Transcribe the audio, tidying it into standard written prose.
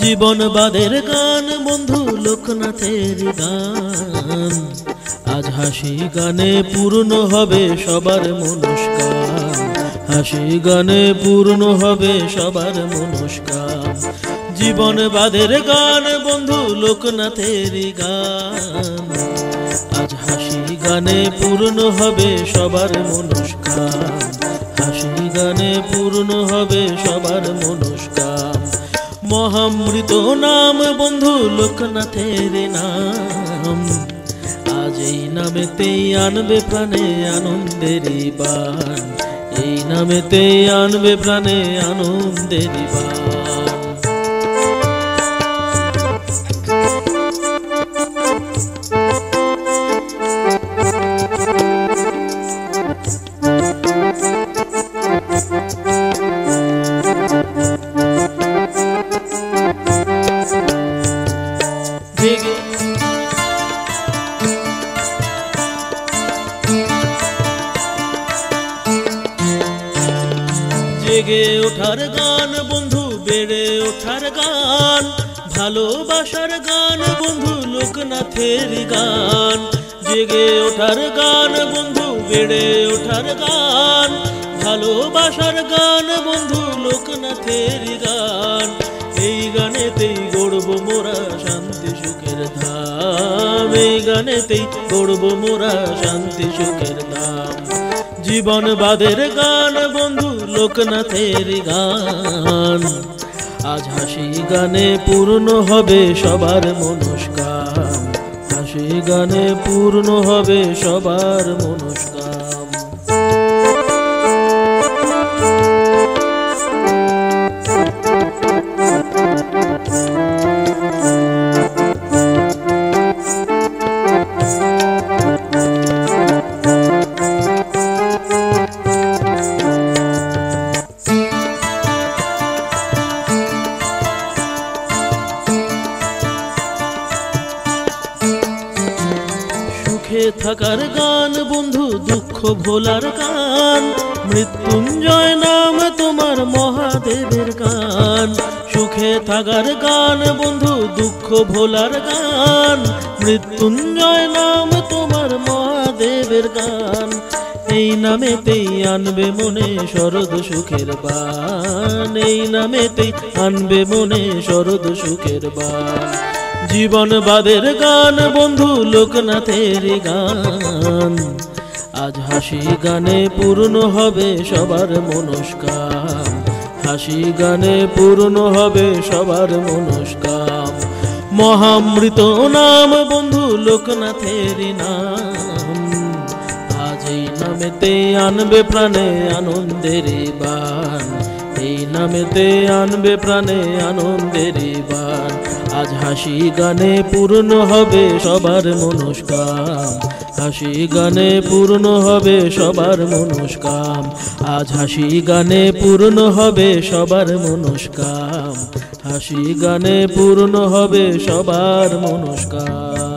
জীবন বাদের গান বন্ধু লোকনাথের গান। আজ হাসি গানে পূর্ণ হবে সবার মনস্কাম, হাসি গানে পূর্ণ হবে সবার মনস্কাম। জীবন বাদের গান বন্ধু লোকনাথের গান। আজ হাসি গানে পূর্ণ হবে সবার মনস্কাম, হাসি গানে পূর্ণ হবে সবার মনস্কাম। মহামৃত নাম বন্ধু লোকনাথের নাম। আজ এই নামেতেই আনবে প্রাণে আনন্দের বান, এই নামেতেই আনবে প্রাণে আনন্দের বান। জেগে ওঠার গান বন্ধু বেড়ে ওঠার গান, ভালোবাসার গান বন্ধু লোকনাথের গান। জেগে ওঠার গান বন্ধু বেড়ে ওঠার গান, ভালোবাসার গান বন্ধু লোকনাথের গান। এই গানেতেই গড়ব মোরা শান্তি সুখের ধাম, এই গানেতেই গড়ব মোরা শান্তি সুখের ধাম। জীবন বাদের গান বন্ধু লোকনাথের গান। আজ হাসি গানে পূর্ণ হবে সবার মনস্কাম, হাসি গানে পূর্ণ হবে সবার মনস্কাম। সুখে থাকার গান বন্ধু দুঃখ ভোলার গান, মৃত্যুঞ্জয় নাম তোমার মহাদেবের গান। সুখে থাকার গান বন্ধু দুঃখ ভোলার গান, মৃত্যুঞ্জয় নাম তোমার মহাদেবের গান। এই নামেতেই আনবে মনে শরদ সুখের বান, এই নামেতেই আনবে মনে শরদ সুখের বান। জীবন বাদের গান বন্ধু লোকনাথের গান। আজ হাসি গানে পূর্ণ হবে সবার মনস্কাম, হাসি গানে পূর্ণ হবে সবার মনস্কাম। মহামৃত নাম বন্ধু লোকনাথের নাম। আজ এই নামেতে আনবে প্রাণে আনন্দের বান, এই নামেতে আনবে প্রাণে আনন্দের বান। আজ হাসি গানে পূর্ণ হবে সবার মনস্কাম, হাসি গানে পূর্ণ হবে সবার মনস্কাম। আজ হাসি গানে পূর্ণ হবে সবার মনস্কাম, হাসি গানে পূর্ণ হবে সবার মনস্কাম।